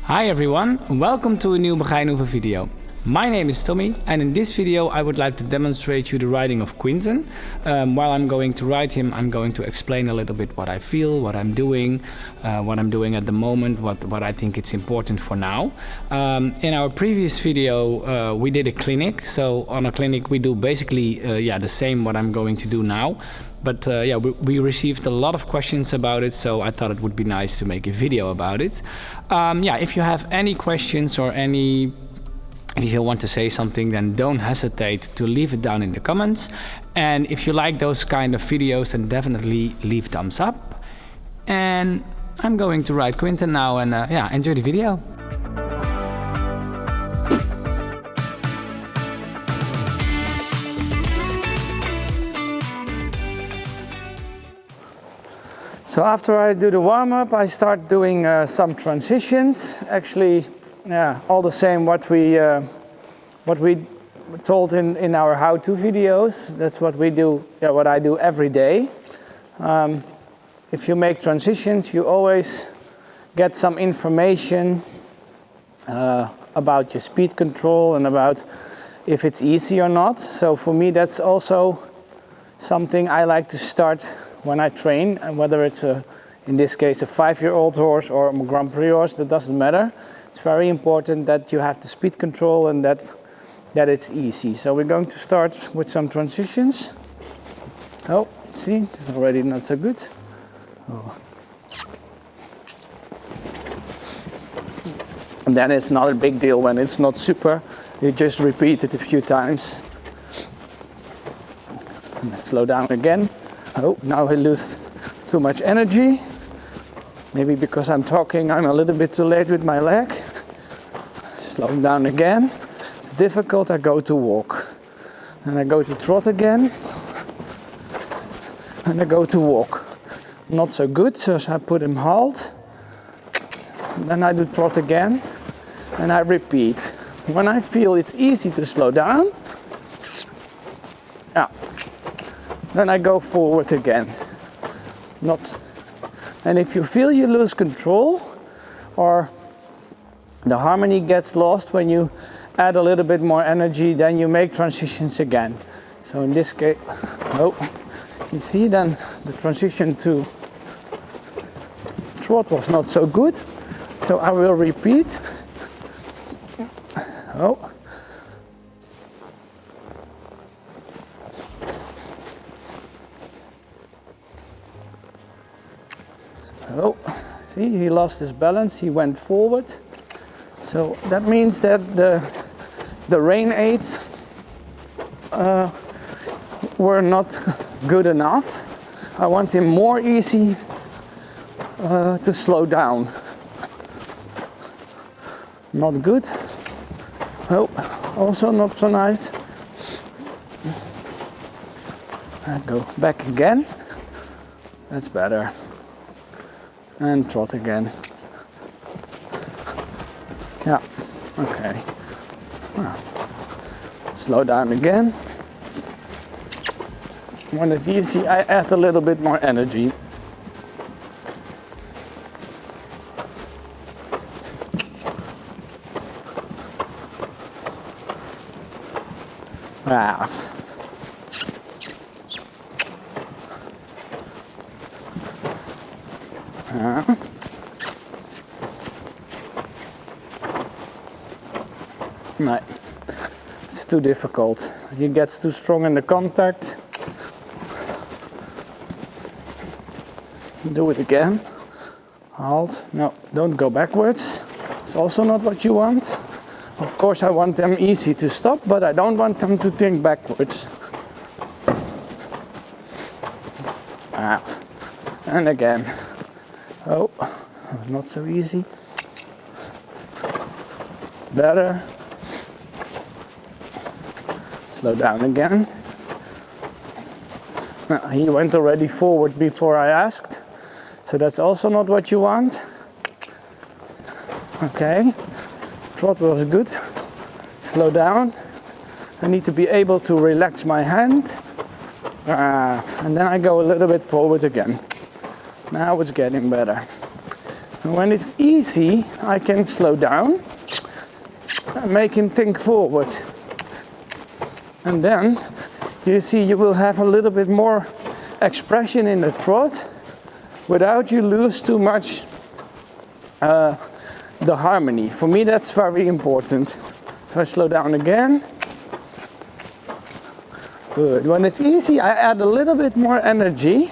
Hi everyone, welcome to a new Begijnhoeve video. My name is Tommie, and in this video I would like to demonstrate you the riding of Quinten. While I'm going to ride him, I'm going to explain a little bit what I feel, what I'm doing at the moment, what I think it's important for now. In our previous video we did a clinic, so on a clinic we do basically the same what I'm going to do now. But we received a lot of questions about it, so I thought it would be nice to make a video about it. If you have any questions or if you want to say something, then don't hesitate to leave it down in the comments. And if you like those kind of videos, then definitely leave thumbs up. And I'm going to ride Quinten now, and enjoy the video. So after I do the warm-up, I start doing some transitions. Actually, all the same what we told in our how-to videos. That's what we do. What I do every day. If you make transitions, you always get some information about your speed control and about if it's easy or not. So for me, that's also something I like to start when I train, and whether it's in this case a 5-year-old horse or a Grand Prix horse, that doesn't matter. It's very important that you have the speed control and that it's easy. So we're going to start with some transitions. Oh, see, this is already not so good. Oh. And then it's not a big deal when it's not super. You just repeat it a few times. And slow down again. Oh, now I lose too much energy. Maybe because I'm talking, I'm a little bit too late with my leg. Slow down again. It's difficult, I go to walk. And I go to trot again. And I go to walk. Not so good, so I put him halt. Then I do trot again. And I repeat. When I feel it's easy to slow down, then I go forward again. And if you feel you lose control or the harmony gets lost when you add a little bit more energy, then you make transitions again. So in this case, you see, then the transition to trot was not so good. So I will repeat. See, he lost his balance, he went forward. So that means that the rein aids were not good enough. I want him more easy to slow down. Not good. Oh, also not so nice. I go back again. That's better. And trot again. Okay. Slow down again. When it's easy, I add a little bit more energy. No, it's too difficult. He gets too strong in the contact. Do it again. Halt. No, don't go backwards. It's also not what you want. Of course, I want them easy to stop, but I don't want them to think backwards. And again. Oh, not so easy. Better. Slow down again. He went already forward before I asked, so that's also not what you want. Okay, trot was good. Slow down. I need to be able to relax my hand. And then I go a little bit forward again. Now it's getting better. And when it's easy, I can slow down and make him think forward. And then you see you will have a little bit more expression in the trot without you lose too much the harmony. For me, that's very important. So I slow down again. Good. When it's easy, I add a little bit more energy.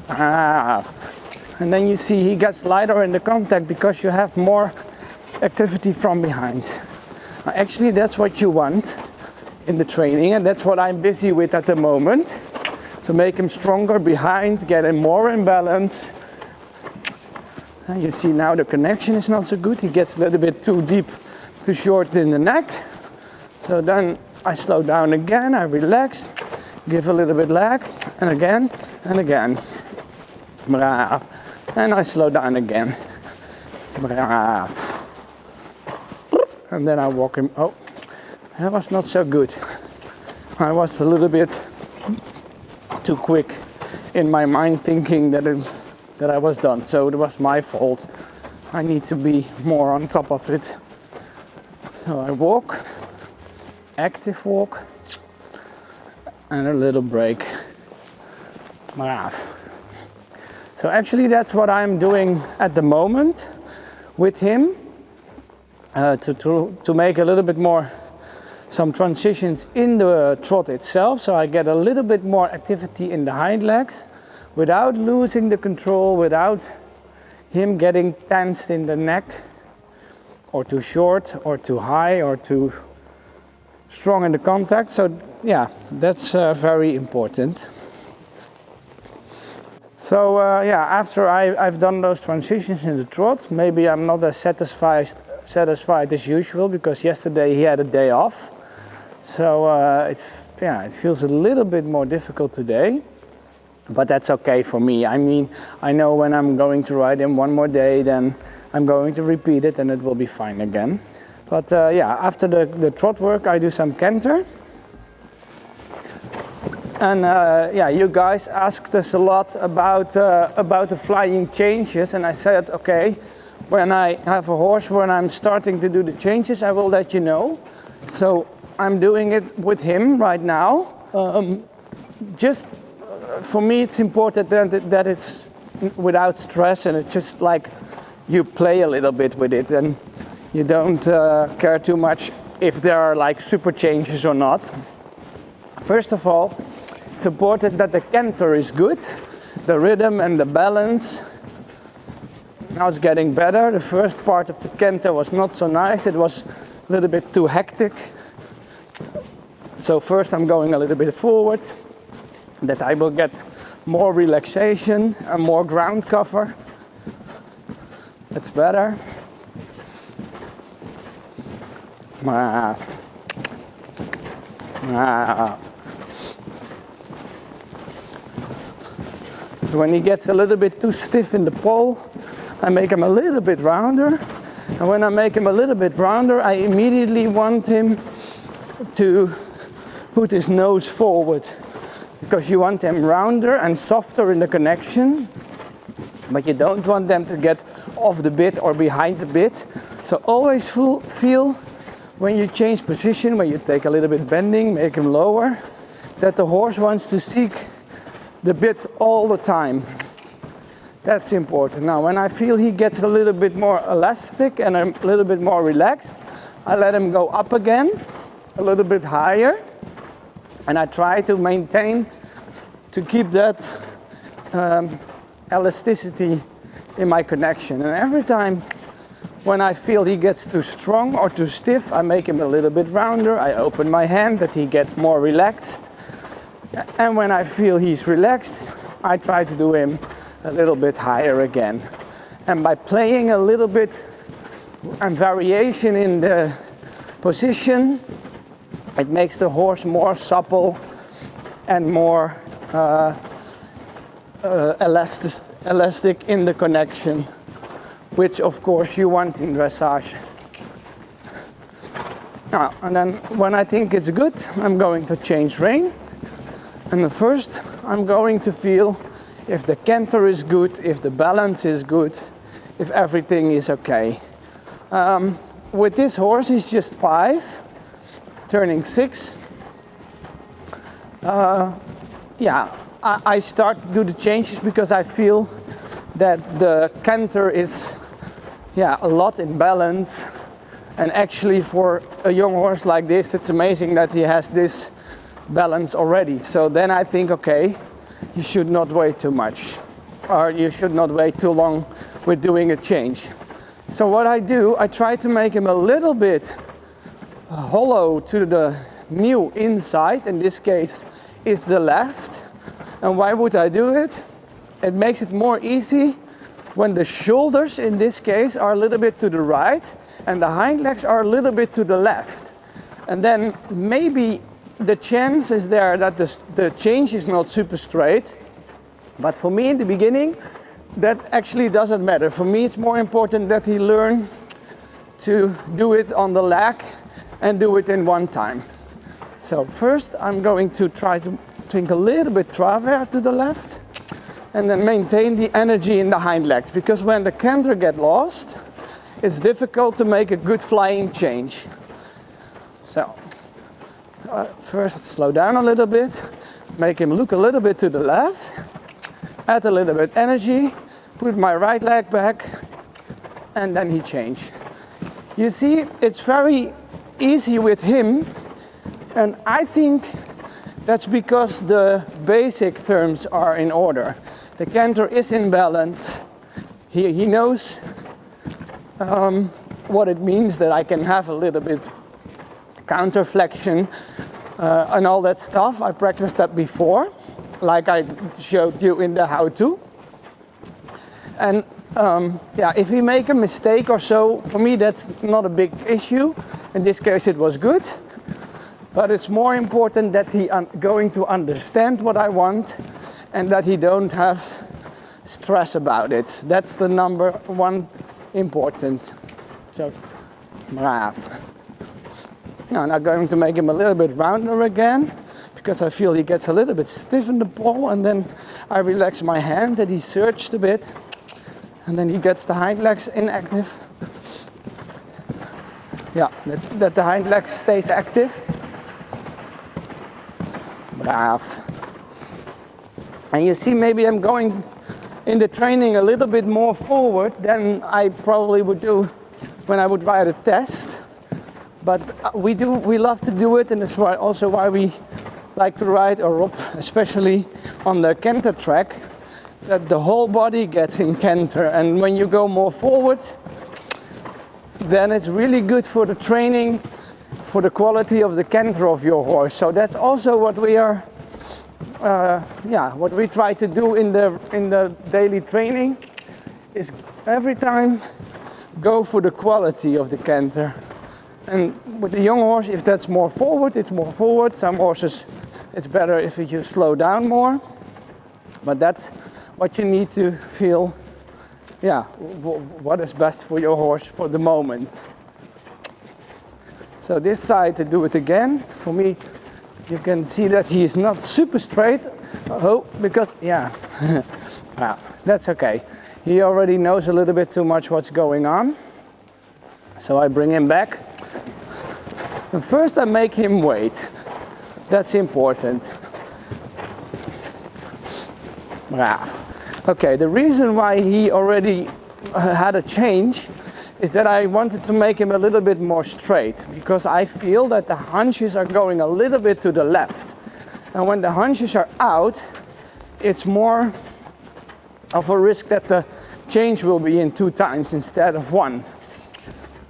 And then you see he gets lighter in the contact because you have more activity from behind. Actually, that's what you want in the training, and that's what I'm busy with at the moment. To make him stronger behind, get him more in balance. And you see now the connection is not so good. He gets a little bit too deep, too short in the neck. So then I slow down again, I relax, give a little bit lag, and again, and again. And I slow down again. And then I walk him. Oh, that was not so good. I was a little bit too quick in my mind thinking that I was done. So it was my fault. I need to be more on top of it. So I walk, active walk, and a little break. So actually that's what I'm doing at the moment with him, to make a little bit more some transitions in the trot itself, so I get a little bit more activity in the hind legs without losing the control, without him getting tensed in the neck or too short or too high or too strong in the contact. So yeah, that's very important. So yeah, after I've done those transitions in the trot, maybe I'm not as satisfied as usual because yesterday he had a day off. So it feels a little bit more difficult today, but that's okay for me. I mean, I know when I'm going to ride him one more day, then I'm going to repeat it and it will be fine again. But yeah, after the trot work, I do some canter. And yeah, you guys asked us a lot about the flying changes, and I said, okay, when I have a horse, when I'm starting to do the changes, I will let you know. So I'm doing it with him right now. Just for me, it's important that it's without stress, and it's just like you play a little bit with it, and you don't care too much if there are like super changes or not. First of all, it's important that the canter is good, the rhythm and the balance. Now it's getting better. The first part of the canter was not so nice. It was a little bit too hectic. So first I'm going a little bit forward, that I will get more relaxation and more ground cover. That's better. When he gets a little bit too stiff in the pole, I make him a little bit rounder. And when I make him a little bit rounder, I immediately want him to put his nose forward, because you want them rounder and softer in the connection, but you don't want them to get off the bit or behind the bit. So always feel when you change position, when you take a little bit bending, make him lower, that the horse wants to seek the bit all the time. That's important. Now when I feel he gets a little bit more elastic and a little bit more relaxed, I let him go up again, a little bit higher, and I try to maintain, to keep that elasticity in my connection. And every time when I feel he gets too strong or too stiff, I make him a little bit rounder. I open my hand that he gets more relaxed. And when I feel he's relaxed, I try to do him a little bit higher again. And by playing a little bit and variation in the position, it makes the horse more supple and more elastic in the connection, which of course you want in dressage. Now, and then when I think it's good, I'm going to change rein. And first I'm going to feel if the canter is good, if the balance is good, if everything is okay. With this horse, he's just 5, turning 6. I start to do the changes because I feel that the canter is a lot in balance. And actually for a young horse like this, it's amazing that he has this balance already. So then I think, okay, you should not wait too much, or you should not wait too long with doing a change. So what I do, I try to make him a little bit hollow to the new inside. In this case, it's the left. And why would I do it? It makes it more easy when the shoulders, in this case, are a little bit to the right and the hind legs are a little bit to the left. And then maybe the chance is there that the change is not super straight. But for me in the beginning, that actually doesn't matter. For me, it's more important that he learn to do it on the leg and do it in one time. So first I'm going to try to think a little bit travers to the left and then maintain the energy in the hind legs, because when the canter gets lost, it's difficult to make a good flying change. So first slow down a little bit, make him look a little bit to the left, add a little bit energy, put my right leg back, and then he change. You see, it's very easy with him, and I think that's because the basic terms are in order. The canter is in balance. He knows what it means that I can have a little bit counter flexion and all that stuff. I practiced that before, like I showed you in the how-to. And if we make a mistake or so, for me that's not a big issue. In this case it was good, but it's more important that he going to understand what I want and that he don't have stress about it. That's the number one important. So, braaf. Now I'm going to make him a little bit rounder again, because I feel he gets a little bit stiff in the paw, and then I relax my hand and he surged a bit, and then he gets the hind legs inactive. Yeah, that the hind leg stays active. Braaf. And you see, maybe I'm going in the training a little bit more forward than I probably would do when I would ride a test. But we love to do it, and that's why also why we like to ride a rope, especially on the canter track, that the whole body gets in canter. And when you go more forward, then it's really good for the training, for the quality of the canter of your horse. So that's also what we are, what we try to do in the daily training, is every time go for the quality of the canter. And with the young horse, if that's more forward, it's more forward. Some horses, it's better if you slow down more. But that's what you need to feel, what is best for your horse for the moment. So this side, to do it again. For me, you can see that he is not super straight. Because, well, that's okay. He already knows a little bit too much what's going on. So I bring him back. And first I make him wait. That's important. Braaf. Okay, the reason why he already had a change is that I wanted to make him a little bit more straight, because I feel that the hunches are going a little bit to the left. And when the hunches are out, it's more of a risk that the change will be in 2 times instead of 1.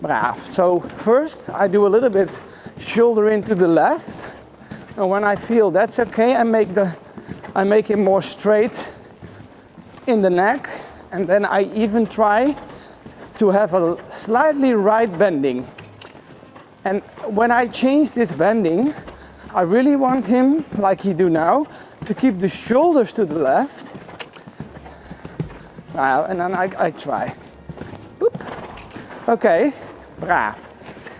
Braaf. So first I do a little bit shoulder into the left, and when I feel that's okay, I make him more straight in the neck, and then I even try to have a slightly right bending. And when I change this bending, I really want him, like he do now, to keep the shoulders to the left. And then I try. Boop. Okay, braaf.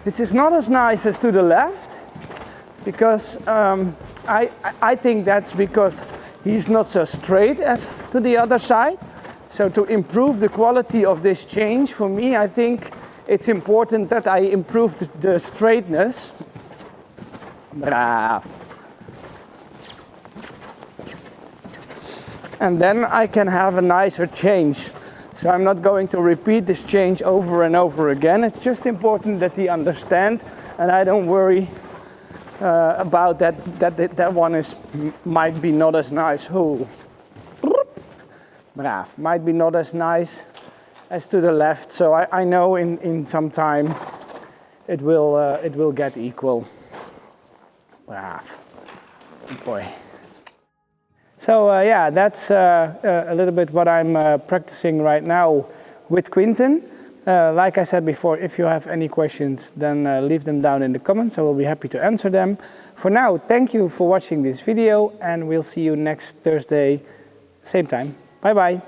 This is not as nice as to the left, because I think that's because he's not so straight as to the other side. So to improve the quality of this change, for me, I think it's important that I improve the straightness. Braaf. And then I can have a nicer change. So I'm not going to repeat this change over and over again. It's just important that he understands, and I don't worry about that one might be not as nice. Oh. Braaf. Might be not as nice as to the left. So I know in some time it will get equal. Braaf. Good boy. So yeah, that's a little bit what I'm practicing right now with Quinten. Like I said before, if you have any questions, then leave them down in the comments. I will be happy to answer them. For now, thank you for watching this video, and we'll see you next Thursday, same time. Bye bye.